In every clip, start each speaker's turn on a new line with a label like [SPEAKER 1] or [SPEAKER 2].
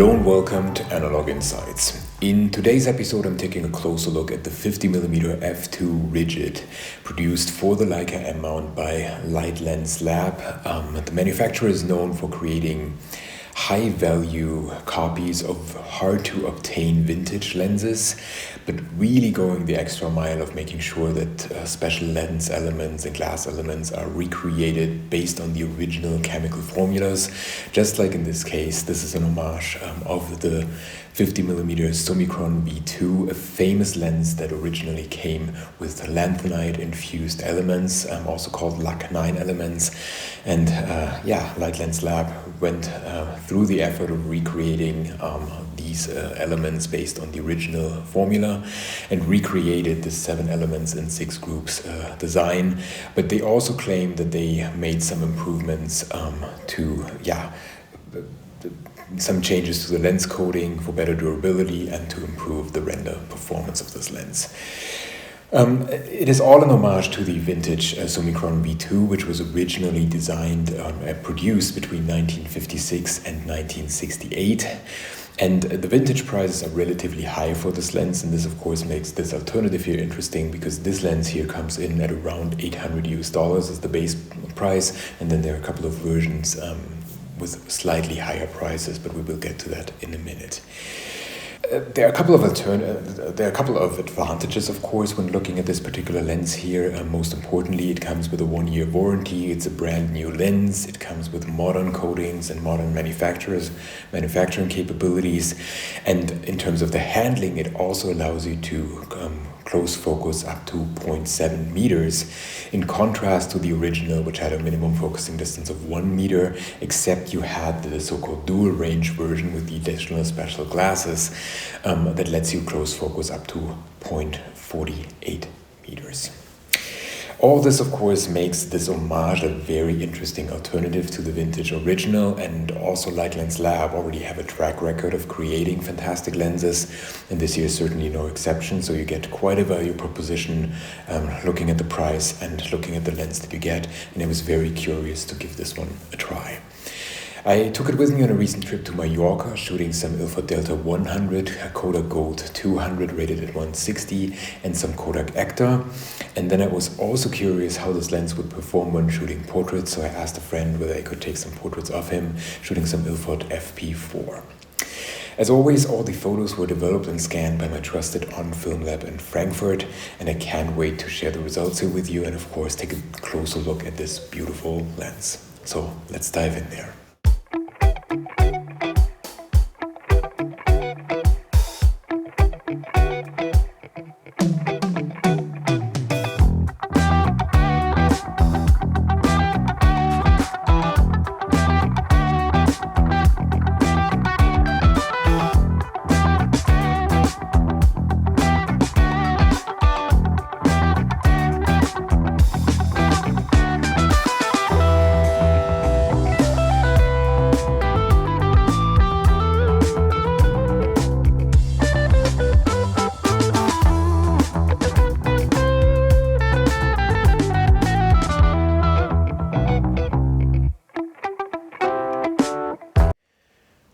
[SPEAKER 1] Hello and welcome to Analog Insights. In today's episode, I'm taking a closer look at the 50mm f2 rigid produced for the Leica M mount by Leica Lab. The manufacturer is known for creating high-value copies of hard-to-obtain vintage lenses, but really going the extra mile of making sure that special lens elements and glass elements are recreated based on the original chemical formulas. Just like in this case, this is an homage of the 50mm Summicron V2, a famous lens that originally came with lanthanide-infused elements, also called Leica 9 elements. And Leica Lab went through the effort of recreating these elements based on the original formula and recreated the 7 elements in 6 groups design. But they also claim that they made some improvements some changes to the lens coating for better durability and to improve the render performance of this lens. It is all an homage to the vintage Summicron V2, which was originally designed and produced between 1956 and 1968. And the vintage prices are relatively high for this lens, and this of course makes this alternative here interesting because this lens here comes in at around $800 as the base price, and then there are a couple of versions with slightly higher prices, but we will get to that in a minute. There are a couple of advantages, of course, when looking at this particular lens here. Most importantly, it comes with a 1-year warranty. It's a brand new lens. It comes with modern coatings and modern manufacturing capabilities. And in terms of the handling, it also allows you to close focus up to 0.7 meters, in contrast to the original, which had a minimum focusing distance of 1 meter, except you had the so-called dual range version with the additional special glasses that lets you close focus up to 0.48 meters. All this, of course, makes this homage a very interesting alternative to the vintage original, and also Leica Lab already have a track record of creating fantastic lenses, and this year is certainly no exception, so you get quite a value proposition looking at the price and looking at the lens that you get, and I was very curious to give this one a try. I took it with me on a recent trip to Mallorca, shooting some Ilford Delta 100, Kodak Gold 200 rated at 160, and some Kodak Actor. And then I was also curious how this lens would perform when shooting portraits, so I asked a friend whether I could take some portraits of him, shooting some Ilford FP4. As always, all the photos were developed and scanned by my trusted on-film lab in Frankfurt, and I can't wait to share the results here with you and of course take a closer look at this beautiful lens. So let's dive in there.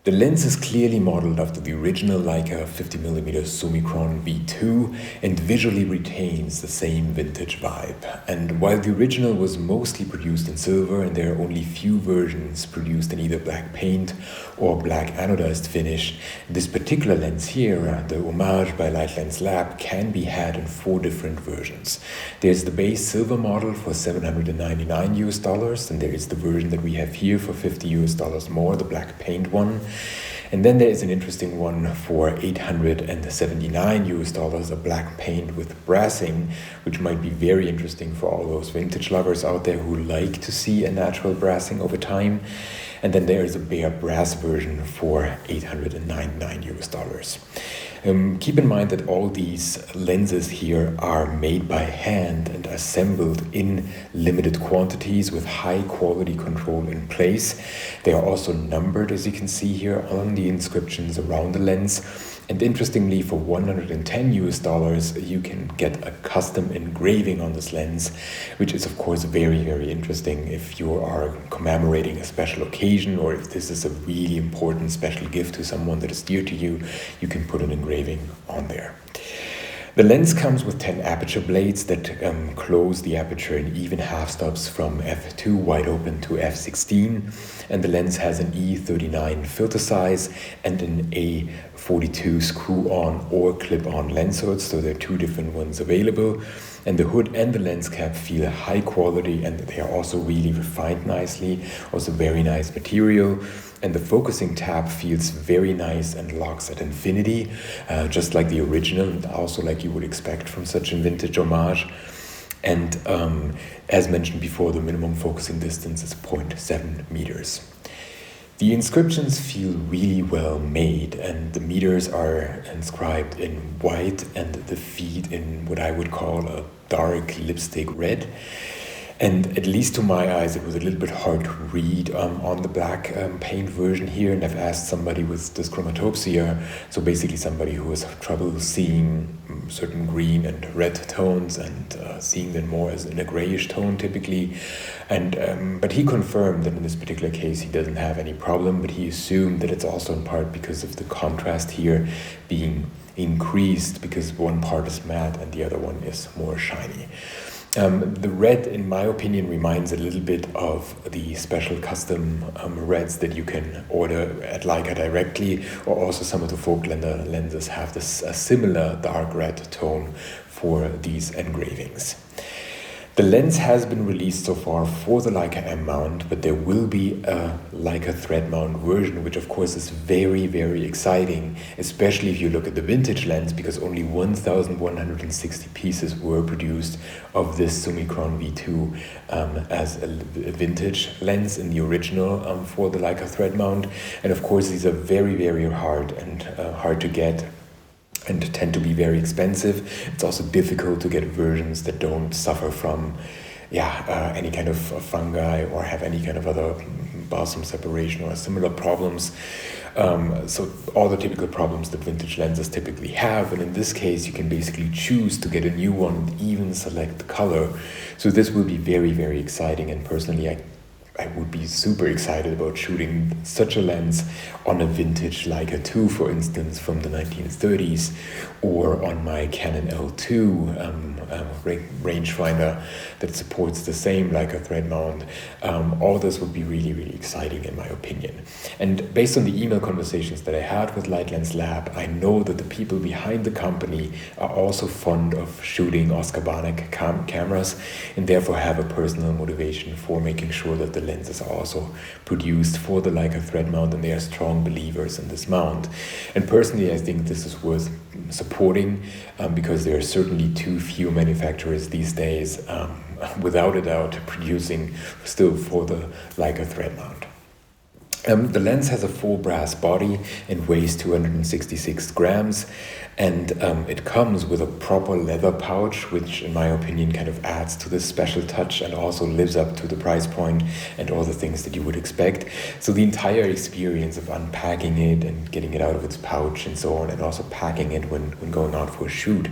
[SPEAKER 1] The lens is clearly modeled after the original Leica 50mm Summicron V2 and visually retains the same vintage vibe. And while the original was mostly produced in silver and there are only few versions produced in either black paint or black anodized finish, this particular lens here, the homage by Leica Lab, can be had in 4 different versions. There's the base silver model for $799, and there is the version that we have here for $50 more, the black paint one. And then there is an interesting one for $879, a black paint with brassing, which might be very interesting for all those vintage lovers out there who like to see a natural brassing over time. And then there is a bare brass version for $899. Keep in mind that all these lenses here are made by hand and assembled in limited quantities with high quality control in place. They are also numbered, as you can see here, on the inscriptions around the lens. And interestingly, for $110 you can get a custom engraving on this lens, which is of course very, very interesting if you are commemorating a special occasion, or if this is a really important special gift to someone that is dear to you, you can put an engraving on there. The lens comes with 10 aperture blades that close the aperture in even half stops from f2 wide open to f16, and the lens has an E39 filter size and an A42 screw-on or clip-on lens hood, so there are two different ones available. And the hood and the lens cap feel high quality, and they are also really refined nicely, also very nice material. And the focusing tab feels very nice and locks at infinity, just like the original, and also like you would expect from such a vintage homage. And as mentioned before, the minimum focusing distance is 0.7 meters. The inscriptions feel really well made, and the meters are inscribed in white and the feet in what I would call a dark lipstick red. And at least to my eyes, it was a little bit hard to read on the black paint version here. And I've asked somebody with dyschromatopsia, so basically somebody who has trouble seeing certain green and red tones and seeing them more as in a grayish tone typically. And but he confirmed that in this particular case he doesn't have any problem, but he assumed that it's also in part because of the contrast here being increased, because one part is matte and the other one is more shiny. The red, in my opinion, reminds a little bit of the special custom reds that you can order at Leica directly, or also some of the Voigtländer lenses have this similar dark red tone for these engravings. The lens has been released so far for the Leica M mount, but there will be a Leica thread mount version, which of course is very, very exciting, especially if you look at the vintage lens, because only 1,160 pieces were produced of this Summicron V2 as a vintage lens in the original for the Leica thread mount. And of course these are very, very hard to get, and tend to be very expensive. It's also difficult to get versions that don't suffer from any kind of fungi or have any kind of other balsam separation or similar problems. So all the typical problems that vintage lenses typically have, and in this case you can basically choose to get a new one and even select the color. So this will be very, very exciting, and personally I would be super excited about shooting such a lens on a vintage Leica 2, for instance, from the 1930s, or on my Canon L2 rangefinder that supports the same Leica thread mount. All this would be really, really exciting in my opinion. And based on the email conversations that I had with Light Lens Lab, I know that the people behind the company are also fond of shooting Oscar Barnack cameras, and therefore have a personal motivation for making sure that the lenses are also produced for the Leica thread mount, and they are strong believers in this mount. And personally, I think this is worth supporting because there are certainly too few manufacturers these days, without a doubt, producing still for the Leica thread mount. The lens has a full brass body and weighs 266 grams, and it comes with a proper leather pouch, which in my opinion kind of adds to this special touch and also lives up to the price point and all the things that you would expect. So the entire experience of unpacking it and getting it out of its pouch and so on, and also packing it when going out for a shoot,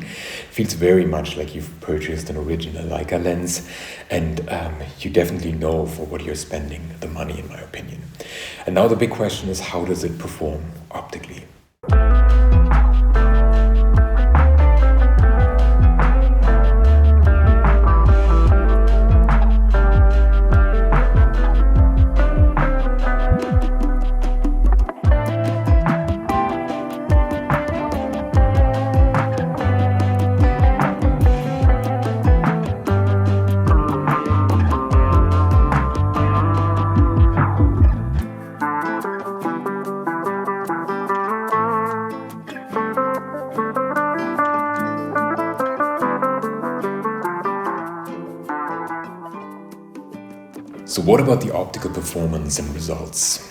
[SPEAKER 1] feels very much like you've purchased an original Leica lens, and you definitely know for what you're spending the money, in my opinion. And now the big question is, how does it perform optically? So what about the optical performance and results?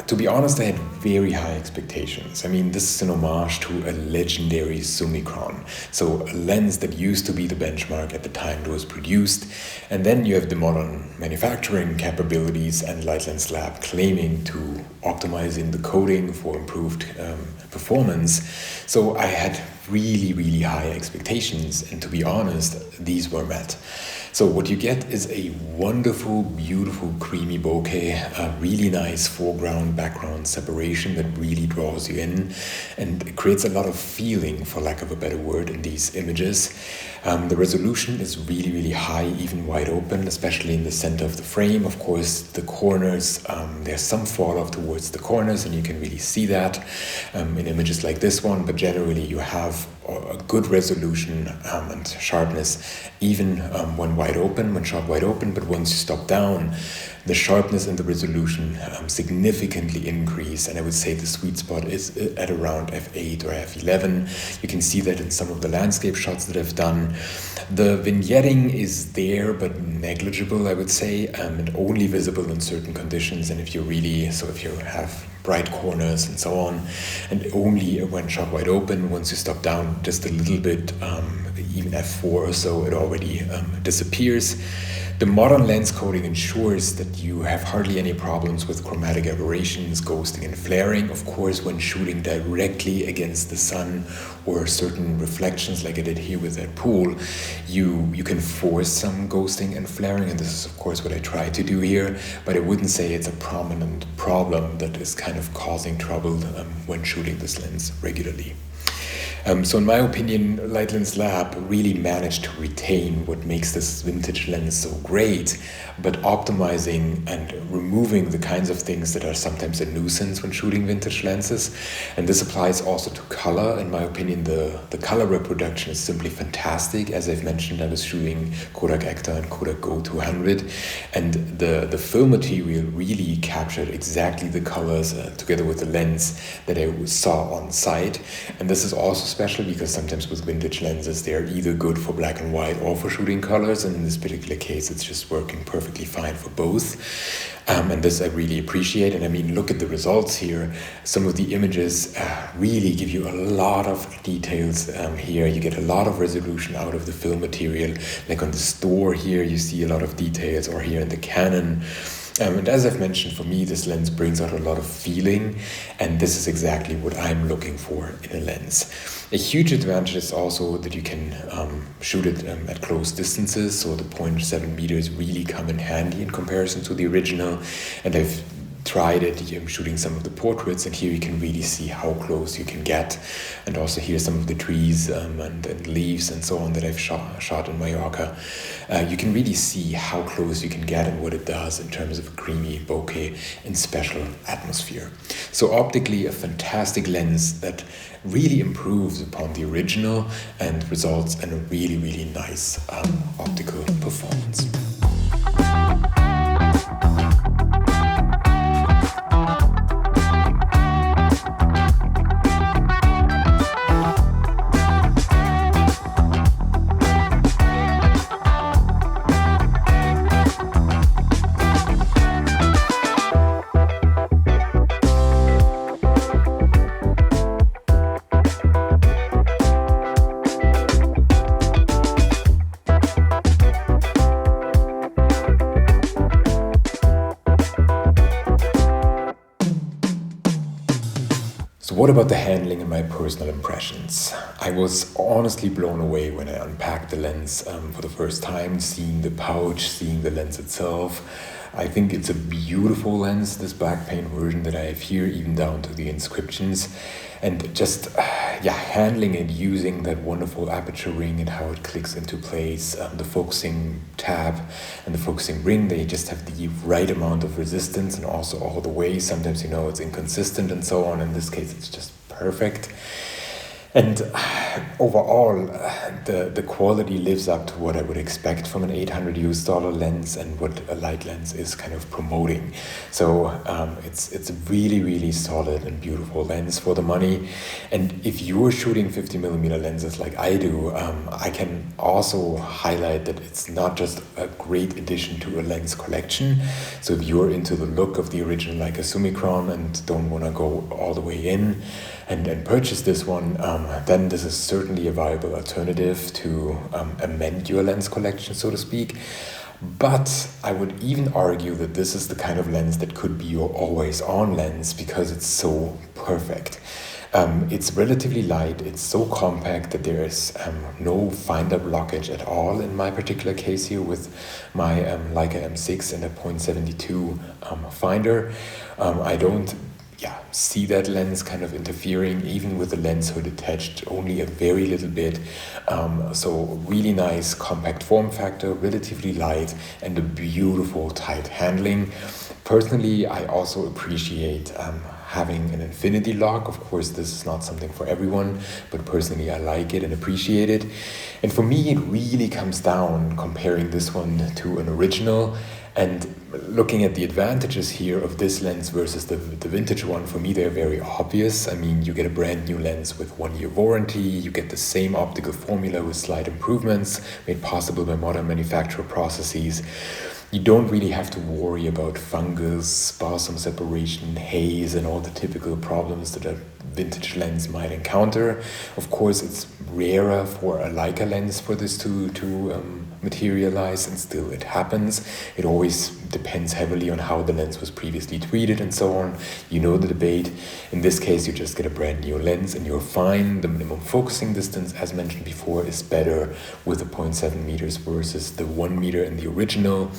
[SPEAKER 1] To be honest, I had very high expectations. I mean, this is an homage to a legendary Summicron. So a lens that used to be the benchmark at the time it was produced. And then you have the modern manufacturing capabilities and Light Lens Lab claiming to optimizing the coating for improved performance. So I had really, really high expectations. And to be honest, these were met. So what you get is a wonderful, beautiful, creamy bokeh, a really nice foreground-background separation that really draws you in and creates a lot of feeling, for lack of a better word, in these images. The resolution is really, really high, even wide open, especially in the center of the frame. Of course, the corners, there's some fall off towards the corners, and you can really see that in images like this one, but generally you have a good resolution and sharpness, even when shot wide open, but once you stop down, the sharpness and the resolution significantly increase, and I would say the sweet spot is at around f8 or f11. You can see that in some of the landscape shots that I've done. The vignetting is there, but negligible, I would say, and only visible in certain conditions, and if you have bright corners and so on, and only when shot wide open. Once you stop down just a little bit, even f4 or so, it already disappears. The modern lens coating ensures that you have hardly any problems with chromatic aberrations, ghosting and flaring. Of course, when shooting directly against the sun or certain reflections like I did here with that pool, you can force some ghosting and flaring, and this is of course what I try to do here, but I wouldn't say it's a prominent problem that is kind of causing trouble when shooting this lens regularly. So in my opinion, Light Lens Lab really managed to retain what makes this vintage lens so great, but optimizing and removing the kinds of things that are sometimes a nuisance when shooting vintage lenses. And this applies also to color. In my opinion, the color reproduction is simply fantastic. As I've mentioned, I was shooting Kodak Ektar and Kodak Go 200, and the film material really captured exactly the colors together with the lens that I saw on site. And this is also special because sometimes with vintage lenses, they're either good for black and white or for shooting colors, and in this particular case, it's just working perfectly fine for both. And this I really appreciate. And I mean, look at the results here. Some of the images really give you a lot of details here. You get a lot of resolution out of the film material. Like on the store here, you see a lot of details, or here in the Canon. And as I've mentioned, for me, this lens brings out a lot of feeling, and this is exactly what I'm looking for in a lens. A huge advantage is also that you can shoot it at close distances, so the 0.7 meters really come in handy in comparison to the original, and I've tried it shooting some of the portraits, and here you can really see how close you can get, and also here some of the trees and leaves and so on that I've shot in Mallorca. You can really see how close you can get and what it does in terms of a creamy bokeh in special atmosphere. So optically, a fantastic lens that really improves upon the original and results in a really, really nice optical performance. What about the handling and my personal impressions? I was honestly blown away when I unpacked the lens for the first time, seeing the pouch, seeing the lens itself. I think it's a beautiful lens, this black paint version that I have here, even down to the inscriptions. And just handling it, using that wonderful aperture ring and how it clicks into place, the focusing tab and the focusing ring, they just have the right amount of resistance, and also all the way. Sometimes, it's inconsistent and so on. In this case, it's just perfect. And overall, the quality lives up to what I would expect from an $800 lens and what a light lens is kind of promoting. So it's a really, really solid and beautiful lens for the money. And if you're shooting 50mm lenses like I do, I can also highlight that it's not just a great addition to a lens collection. So if you're into the look of the original Leica Summicron and don't want to go all the way in and purchase this one, then this is certainly a viable alternative to amend your lens collection, so to speak. But I would even argue that this is the kind of lens that could be your always-on lens because it's so perfect. It's relatively light, it's so compact that there is no finder blockage at all in my particular case here with my Leica M6 and a 0.72 finder. I don't see that lens kind of interfering, even with the lens hood attached, only a very little bit. So really nice compact form factor, relatively light, and a beautiful tight handling. Personally, I also appreciate having an infinity lock. Of course, this is not something for everyone, but personally I like it and appreciate it. And for me, it really comes down comparing this one to an original and looking at the advantages here of this lens versus the vintage one. For me, they're very obvious. I mean, you get a brand new lens with 1-year warranty, you get the same optical formula with slight improvements made possible by modern manufacturer processes. You don't really have to worry about fungus, bosom separation, haze, and all the typical problems that a vintage lens might encounter. Of course, it's rarer for a Leica lens for this to materialize, and still it happens. It always depends heavily on how the lens was previously treated and so on. You know the debate. In this case, you just get a brand new lens and you're fine. The minimum focusing distance, as mentioned before, is better with the 0.7 meters versus the 1 meter in the original.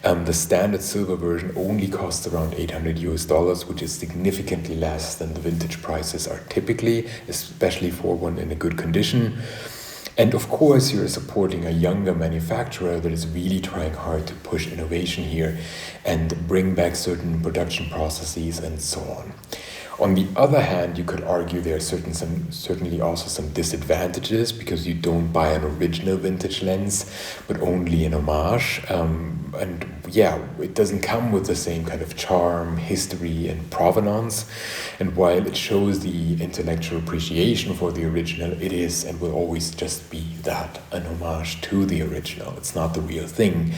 [SPEAKER 1] The standard silver version only costs around $800, which is significantly less than the vintage prices are typically, especially for one in a good condition. And of course, you're supporting a younger manufacturer that is really trying hard to push innovation here and bring back certain production processes and so on. On the other hand, you could argue there are certainly also some disadvantages because you don't buy an original vintage lens, but only an homage. And yeah, it doesn't come with the same kind of charm, history, and provenance. And while it shows the intellectual appreciation for the original, it is and will always just be that, an homage to the original. It's not the real thing.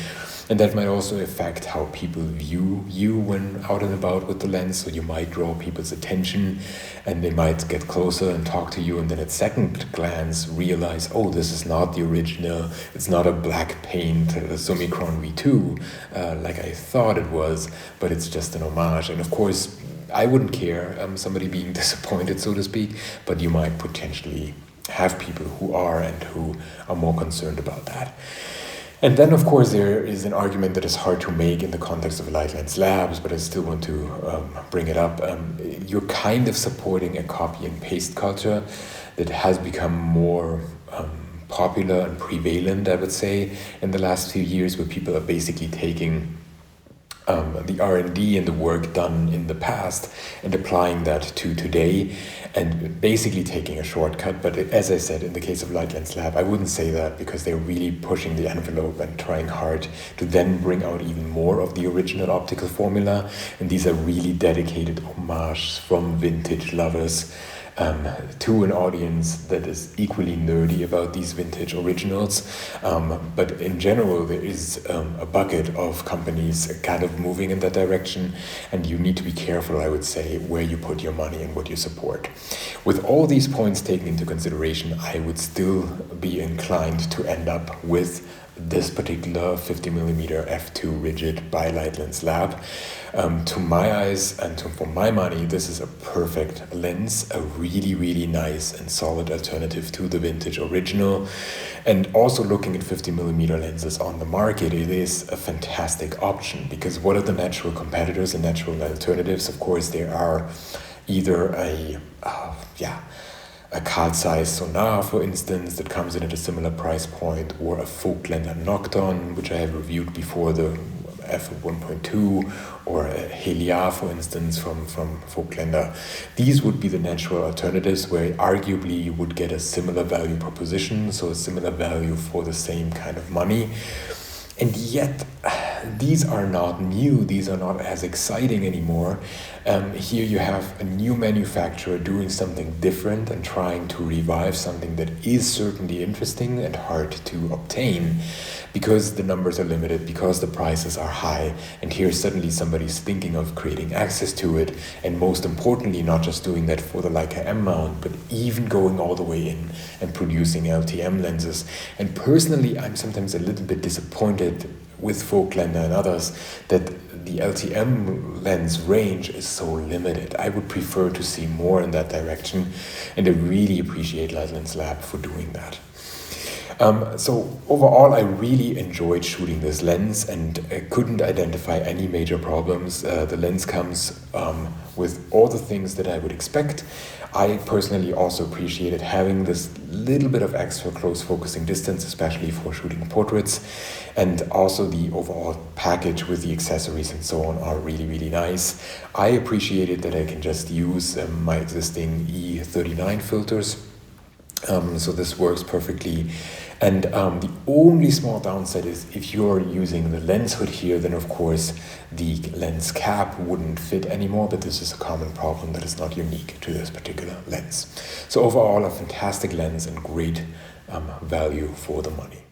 [SPEAKER 1] And that might also affect how people view you when out and about with the lens. So you might draw people's attention and they might get closer and talk to you, and then at second glance realize, oh, this is not the original. It's not a black paint Summicron V2 like I thought it was, but it's just an homage. And of course, I wouldn't care somebody being disappointed, so to speak, but you might potentially have people who are and who are more concerned about that. And then, of course, there is an argument that is hard to make in the context of Light Lens Labs, but I still want to bring it up. You're kind of supporting a copy and paste culture that has become more popular and prevalent, I would say, in the last few years, where people are basically taking the R&D and the work done in the past and applying that to today and basically taking a shortcut. But as I said, in the case of Light Lens Lab, I wouldn't say that because they're really pushing the envelope and trying hard to then bring out even more of the original optical formula. And these are really dedicated homages from vintage lovers to an audience that is equally nerdy about these vintage originals. But in general, there is a bucket of companies kind of moving in that direction, and you need to be careful, I would say, where you put your money and what you support. With all these points taken into consideration, I would still be inclined to end up with this particular 50mm f2 rigid by Light Lens Lab. To my eyes and for my money, this is a perfect lens, a really, really nice and solid alternative to the vintage original. And also looking at 50mm lenses on the market, it is a fantastic option because what are the natural competitors and natural alternatives? Of course, there are either a card-sized sonar, for instance, that comes in at a similar price point, or a Vogtländer Nocton, which I have reviewed before, the f1.2 or Helia, for instance, from Vogtländer. These would be the natural alternatives where arguably you would get a similar value proposition, so a similar value for the same kind of money. And yet, these are not new, these are not as exciting anymore. Here you have a new manufacturer doing something different and trying to revive something that is certainly interesting and hard to obtain because the numbers are limited, because the prices are high, and here suddenly somebody's thinking of creating access to it, and most importantly, not just doing that for the Leica M mount, but even going all the way in and producing LTM lenses. And personally, I'm sometimes a little bit disappointed with Vogtländer and others that the LTM lens range is so limited. I would prefer to see more in that direction, and I really appreciate Light Lens Lab for doing that. So overall, I really enjoyed shooting this lens and I couldn't identify any major problems. The lens comes with all the things that I would expect. I personally also appreciated having this little bit of extra close focusing distance, especially for shooting portraits. And also the overall package with the accessories and so on are really, really nice. I appreciated that I can just use my existing E39 filters. So this works perfectly. And the only small downside is if you're using the lens hood here, then of course the lens cap wouldn't fit anymore, but this is a common problem that is not unique to this particular lens. So overall, a fantastic lens and great value for the money.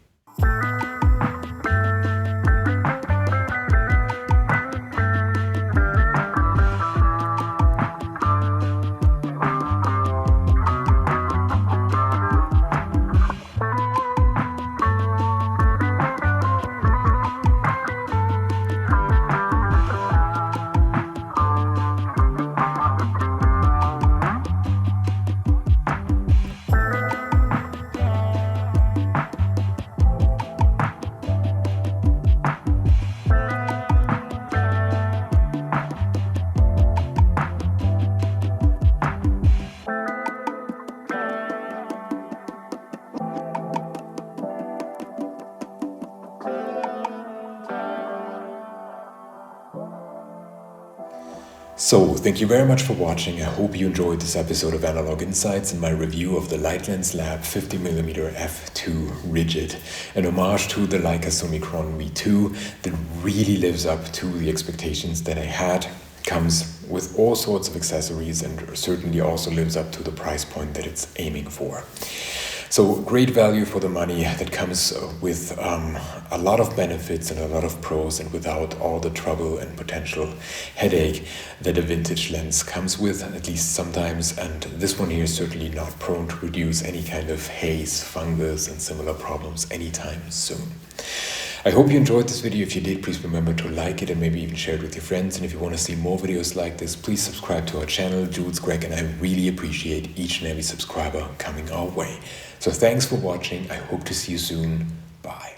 [SPEAKER 1] So, thank you very much for watching. I hope you enjoyed this episode of Analog Insights and my review of the Light Lens Lab 50mm f2 rigid, an homage to the Leica Summicron V2 that really lives up to the expectations that I had, comes with all sorts of accessories and certainly also lives up to the price point that it's aiming for. So great value for the money that comes with a lot of benefits and a lot of pros, and without all the trouble and potential headache that a vintage lens comes with, at least sometimes. And this one here is certainly not prone to produce any kind of haze, fungus and similar problems anytime soon. I hope you enjoyed this video. If you did, please remember to like it and maybe even share it with your friends. And if you want to see more videos like this, please subscribe to our channel. Jules, Greg, and I really appreciate each and every subscriber coming our way. So thanks for watching. I hope to see you soon. Bye.